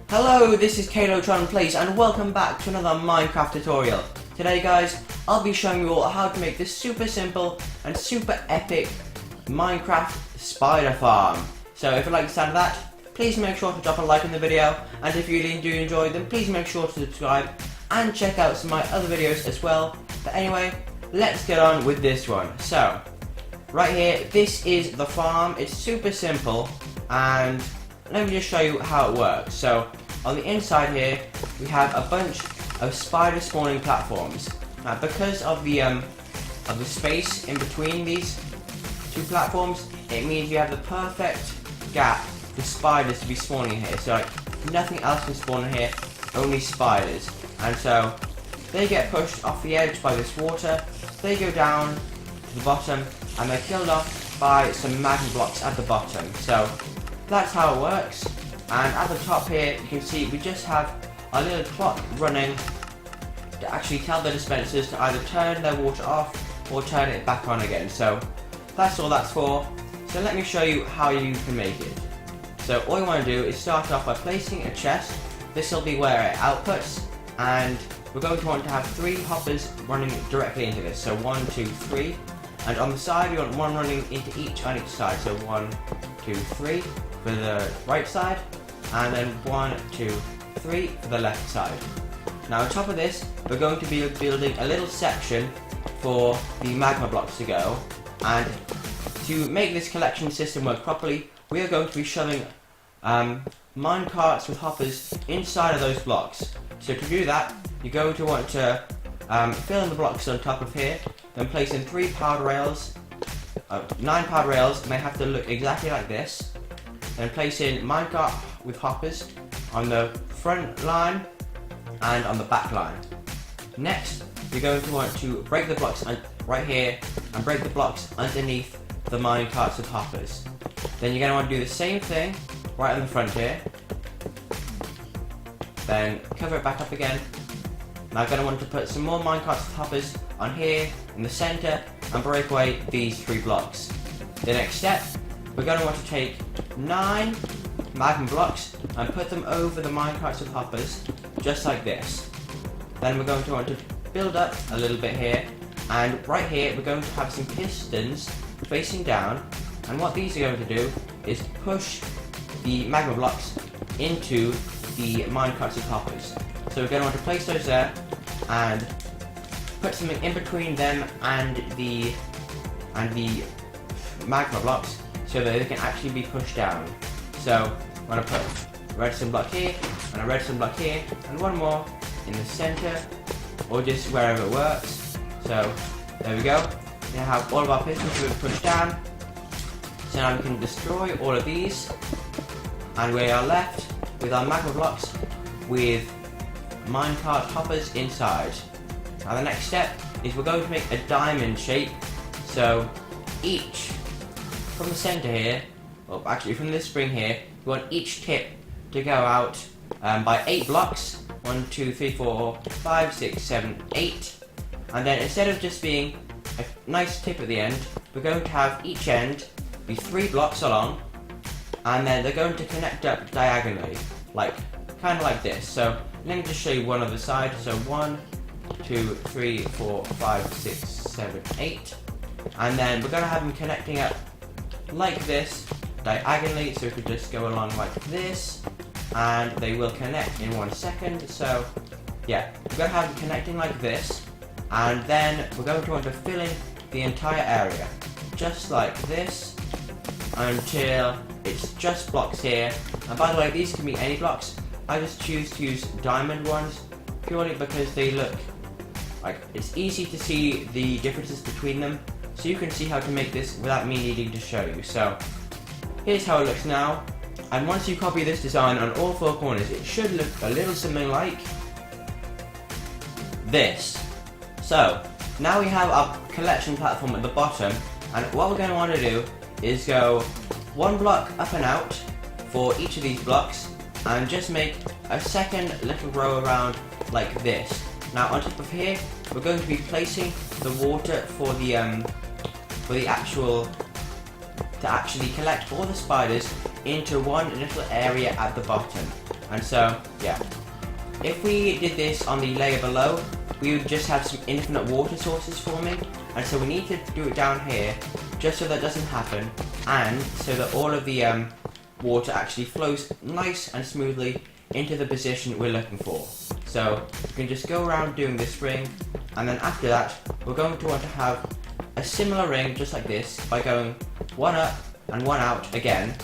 Hello, this is Calotron Plays and welcome back to another Minecraft tutorial. Today guys, I'll be showing you all how to make this super simple and super epic Minecraft spider farm. So if you like the sound of that, please make sure to drop a like on the video, and if you really do enjoy them, please make sure to subscribe and check out some of my other videos as well. But anyway, let's get on with this one. So, right here, this is the farm. It's super simple, and let me just show you how it works. So, on the inside here, we have a bunch of spider spawning platforms. Now, because of the space in between these two platforms, it means you have the perfect gap for spiders to be spawning here. So, like, nothing else can spawn in here, only spiders. And so, they get pushed off the edge by this water. They go down to the bottom, and they're killed off by some magma blocks at the bottom. So, that's how it works. And at the top here, you can see we just have a little clock running to actually tell the dispensers to either turn their water off or turn it back on again. So that's all that's for. So let me show you how you can make it. So all you want to do is start off by placing a chest. This will be where it outputs, and we're going to want to have 3 hoppers running directly into this. So 1, 2, 3. And on the side, you want one running into each on each side. So 1, 2, 3 for the right side, and then 1, 2, 3 for the left side. Now on top of this, we're going to be building a little section for the magma blocks to go, and to make this collection system work properly, we are going to be shoving mine carts with hoppers inside of those blocks. So to do that, you're going to want to fill in the blocks on top of here, then place in 9 powered rails, and they have to look exactly like this. Then place in minecart with hoppers on the front line and on the back line. Next, you're going to want to break the blocks right here and break the blocks underneath the minecarts with hoppers. Then you're going to want to do the same thing right on the front here. Then cover it back up again. Now I'm going to want to put some more minecarts with hoppers on here in the center and break away these 3 blocks. The next step, we're going to want to take 9 magma blocks and put them over the minecarts with hoppers, just like this. Then we're going to want to build up a little bit here, and right here we're going to have some pistons facing down, and what these are going to do is push the magma blocks into the minecarts with hoppers. So we're going to want to place those there and put something in between them and the magma blocks, so that they can actually be pushed down. So I'm going to put a redstone block here, and a redstone block here, and one more in the center, or just wherever it works. So there we go. We have all of our pistons being pushed down. So now we can destroy all of these, and we are left with our magma blocks with minecart hoppers inside. Now the next step is we're going to make a diamond shape. So each from the center here, well actually from this spring here, we want each tip to go out by 8 blocks. 1, 2, 3, 4, 5, 6, 7, 8. And then instead of just being a nice tip at the end, we're going to have each end be 3 blocks along, and then they're going to connect up diagonally, like kind of like this. So let me just show you one other side. So 1, 2, 3, 4, 5, 6, 7, 8. And then we're going to have them connecting up like this diagonally, so we could just go along like this, and they will connect in 1 second. So yeah, we're going to have them connecting like this, and then we're going to want to fill in the entire area just like this until it's just blocks here. And by the way, these can be any blocks. I just choose to use diamond ones purely because they look like it's easy to see the differences between them, so you can see how to make this without me needing to show you. So here's how it looks now, and once you copy this design on all 4 corners, it should look a little something like this. So now we have our collection platform at the bottom, and what we're going to want to do is go 1 block up and out for each of these blocks, and just make a second little row around like this. Now on top of here, we're going to be placing the water for the to actually collect all the spiders into one little area at the bottom. And so, yeah. If we did this on the layer below, we would just have some infinite water sources forming. And so we need to do it down here, just so that doesn't happen, and so that all of the water actually flows nice and smoothly into the position we're looking for. So you can just go around doing this ring, and then after that we're going to want to have a similar ring just like this by going one up and one out again,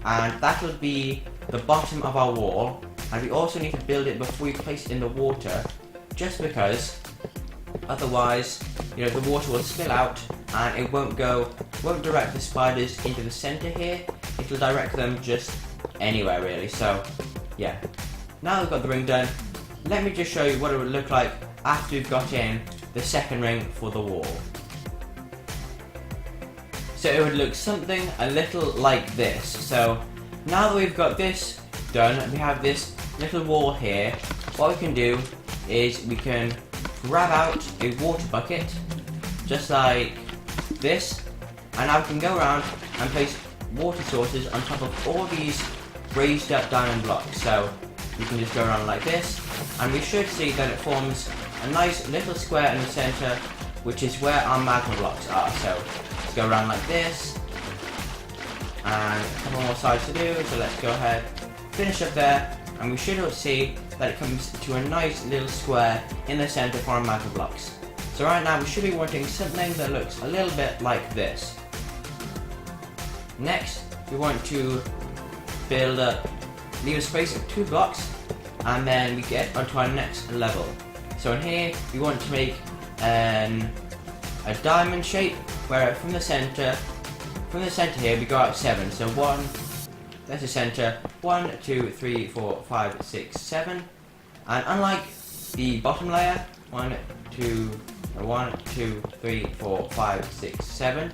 and that will be the bottom of our wall. And we also need to build it before we place it in the water, just because otherwise, you know, the water will spill out and it won't direct the spiders into the center here. It will direct them just anywhere really. So yeah, now we've got the ring done, let me just show you what it would look like after we've got in the second ring for the wall. So it would look something a little like this. So now that we've got this done, we have this little wall here. What we can do is we can grab out a water bucket, just like this, and now we can go around and place water sources on top of all these raised up diamond blocks. So you can just go around like this, and we should see that it forms a nice little square in the center, which is where our magma blocks are. So let's go around like this, and a couple more sides to do, so let's go ahead, finish up there, and we should see that it comes to a nice little square in the center for our magma blocks. So right now we should be wanting something that looks a little bit like this. Next, we want to leave a space of 2 blocks, and then we get onto our next level. So in here, we want to make a diamond shape, where from the center here we go out 7. So 1, that's the center, 1, 2, 3, 4, 5, 6, 7. And unlike the bottom layer, 1, 2, 3, 4, 5, 6, 7,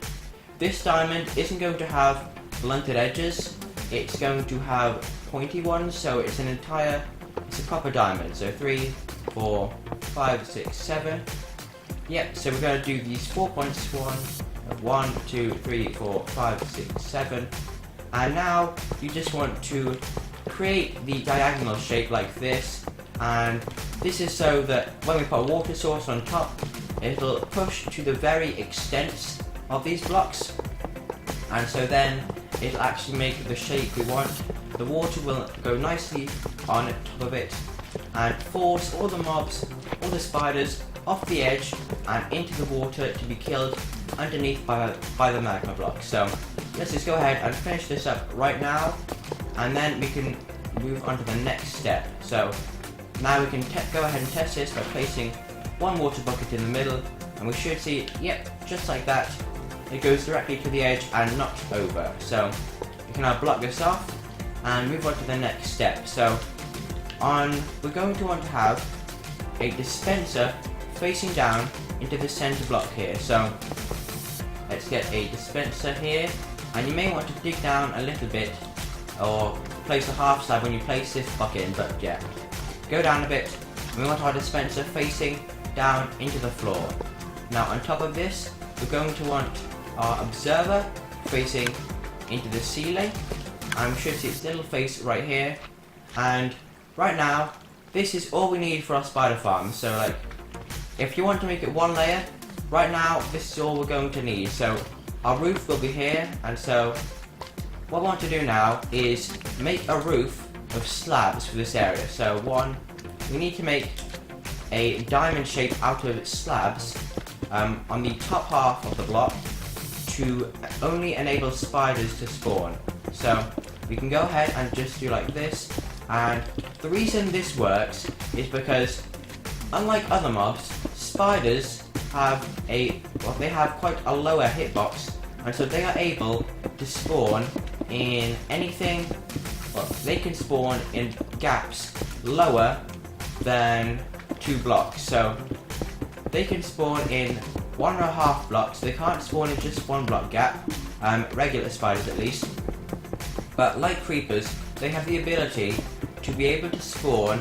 this diamond isn't going to have blunted edges, it's going to have pointy ones, so it's a proper diamond. So 3, 4, 5, 6, 7. Yep, so we're going to do these 4 points, 1, 2, 3, 4, 5, 6, 7. And now you just want to create the diagonal shape like this, and this is so that when we put a water source on top, it'll push to the very extent of these blocks, and so then it'll actually make the shape we want. The water will go nicely on top of it and force all the mobs, all the spiders off the edge and into the water to be killed underneath by the magma block. So let's just go ahead and finish this up right now, and then we can move on to the next step. So now we can go ahead and test this by placing one water bucket in the middle, and we should see, yep, just like that, it goes directly to the edge and not over. So we can now block this off and move on to the next step. So we're going to want to have a dispenser facing down into the center block here. So let's get a dispenser here, and you may want to dig down a little bit or place a half slab when you place this bucket in, but yeah, go down a bit. We want our dispenser facing down into the floor. Now on top of this, we're going to want our observer facing into the ceiling, and we should see its little face right here. And right now, this is all we need for our spider farm. So like, if you want to make it one layer, right now this is all we're going to need. So our roof will be here, and so what we want to do now is make a roof of slabs for this area. So we need to make a diamond shape out of slabs on the top half of the block to only enable spiders to spawn. So we can go ahead and just do like this, and the reason this works is because unlike other mobs, spiders have quite a lower hitbox, and so they are able to spawn in anything. Well, they can spawn in gaps lower than 2 blocks. So they can spawn in 1.5 blocks. They can't spawn in just 1 block gap, regular spiders at least. But like creepers, they have the ability to be able to spawn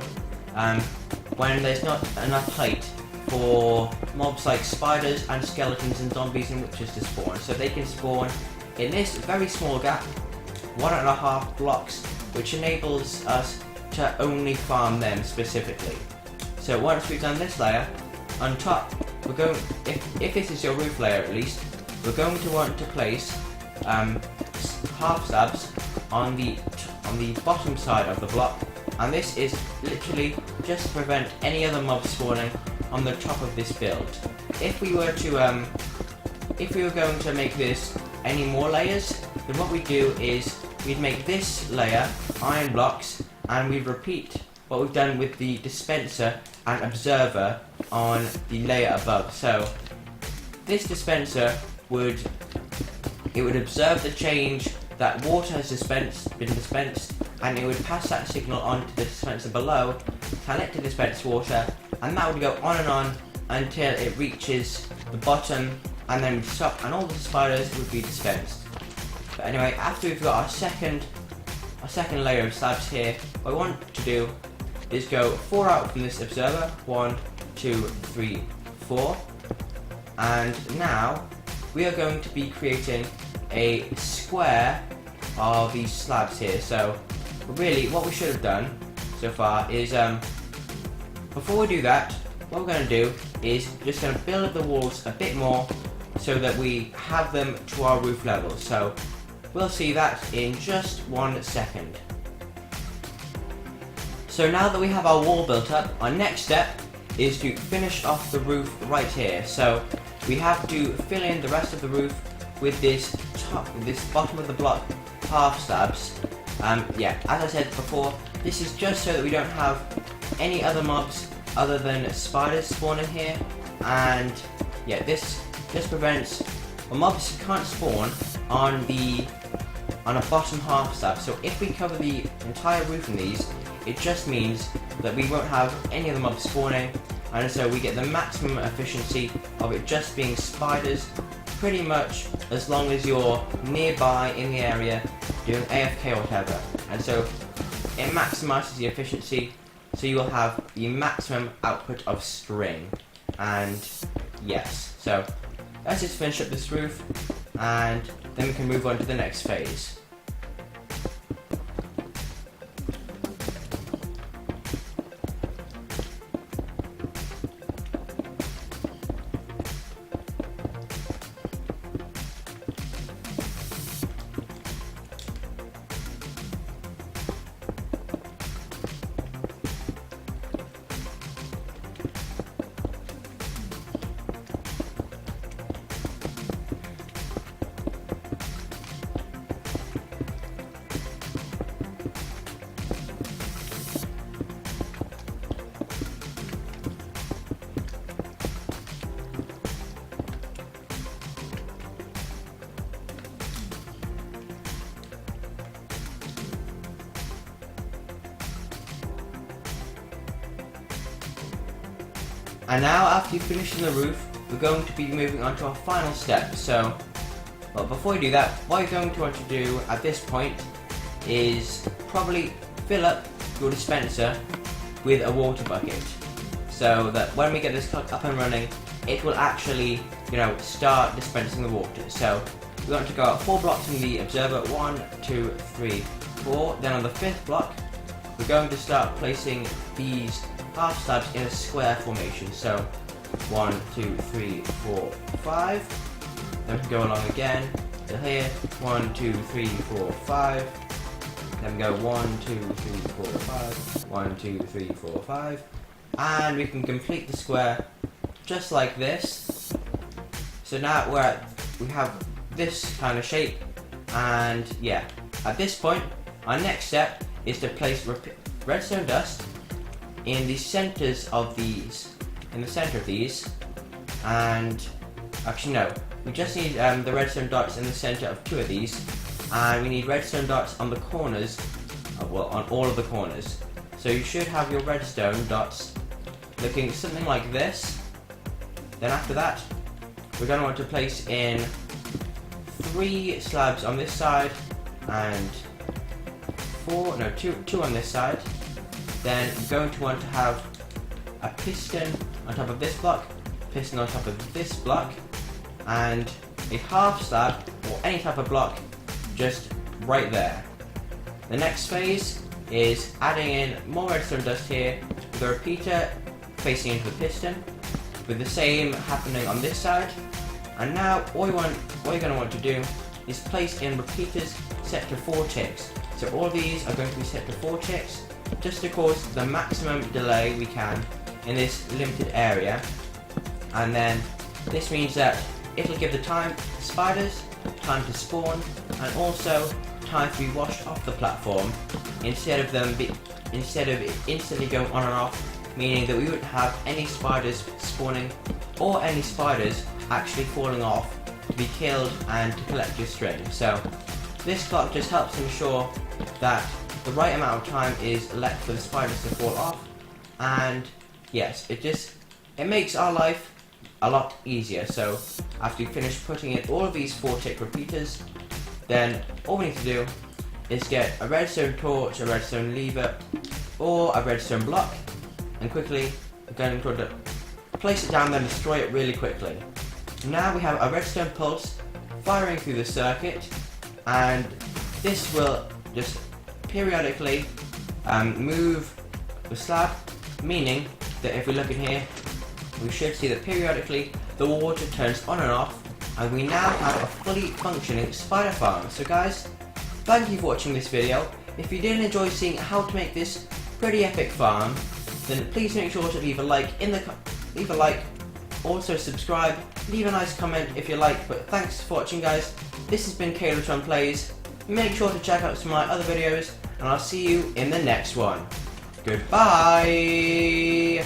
when there's not enough height for mobs like spiders and skeletons and zombies and witches to spawn. So they can spawn in this very small gap, 1.5 blocks, which enables us to only farm them specifically. So once we've done this layer, on top, we're going, if this is your roof layer at least, we're going to want to place half slabs on the bottom side of the block, and this is literally just to prevent any other mobs spawning on the top of this build. If we were going to make this any more layers, then what we do is we'd make this layer iron blocks, and we'd repeat what we've done with the dispenser and observer on the layer above. So this dispenser would observe the change that water has been dispensed, and it would pass that signal on to the dispenser below, tell it to dispense water, and that would go on and on until it reaches the bottom, and then we'd stop and all the spiders would be dispensed. But anyway, after we've got our second layer of slabs here, what we want to do is go 4 out from this observer. 1, 2, 3, 4. And now we are going to be creating a square of these slabs here. So really what we should have done so far is, before we do that, what we're going to do is just going to build up the walls a bit more so that we have them to our roof level. So we'll see that in just 1 second. So now that we have our wall built up, our next step is to finish off the roof right here. So we have to fill in the rest of the roof with this bottom of the block half slabs. Yeah, as I said before, this is just so that we don't have any other mobs other than spiders spawning here, and yeah, this just prevents, well, mobs can't spawn on a bottom half slab. So if we cover the entire roof in these, it just means that we won't have any of the mobs spawning, and so we get the maximum efficiency of it just being spiders pretty much as long as you're nearby in the area doing AFK or whatever. And so it maximizes the efficiency, so you will have the maximum output of string. And yes, so let's just finish up this roof, and then we can move on to the next phase. And now, after finishing the roof, we're going to be moving on to our final step. So, well, before we do that, what you're going to want to do at this point is probably fill up your dispenser with a water bucket, so that when we get this up and running, it will actually, start dispensing the water. So we want to go up 4 blocks from the observer. 1, 2, 3, 4. Then on the 5th block, we're going to start placing these half slabs in a square formation. So 1, 2, 3, 4, 5. Then we can go along again to here. 1, 2, 3, 4, 5. Then we go 1, 2, 3, 4, 5. 1, 2, 3, 4, 5. And we can complete the square just like this. So now we have this kind of shape, and yeah, at this point, our next step is to place redstone dust in the centers of these, in the center of these, and actually no, we just need the redstone dots in the center of 2 of these, and we need redstone dots on the corners, well, on all of the corners. So you should have your redstone dots looking something like this. Then after that, we're going to want to place in 3 slabs on this side, and 2 on this side. Then we're going to want to have a piston on top of this block, piston on top of this block, and a half slab or any type of block just right there. The next phase is adding in more redstone dust here with a repeater facing into the piston, with the same happening on this side. And now all you're going to want to do is place in repeaters set to 4 ticks. So all these are going to be set to 4 ticks, just to cause the maximum delay we can in this limited area. And then this means that it'll give the spiders time to spawn, and also time to be washed off the platform instead of it instantly going on and off, meaning that we wouldn't have any spiders spawning or any spiders actually falling off to be killed and to collect your string. So this clock just helps ensure that the right amount of time is left for the spiders to fall off, and yes, it makes our life a lot easier. So after you finish putting in all of these 4-tick repeaters, then all we need to do is get a redstone torch, a redstone lever, or a redstone block, and quickly place it down, then destroy it really quickly. Now we have a redstone pulse firing through the circuit, and this will just periodically move the slab, meaning that if we look in here, we should see that periodically the water turns on and off, and we now have a fully functioning spider farm. So guys, thank you for watching this video. If you did enjoy seeing how to make this pretty epic farm, then please make sure to leave a like, also subscribe, leave a nice comment if you like. But thanks for watching guys, this has been Calotron Plays. Make sure to check out some of my other videos, and I'll see you in the next one. Goodbye!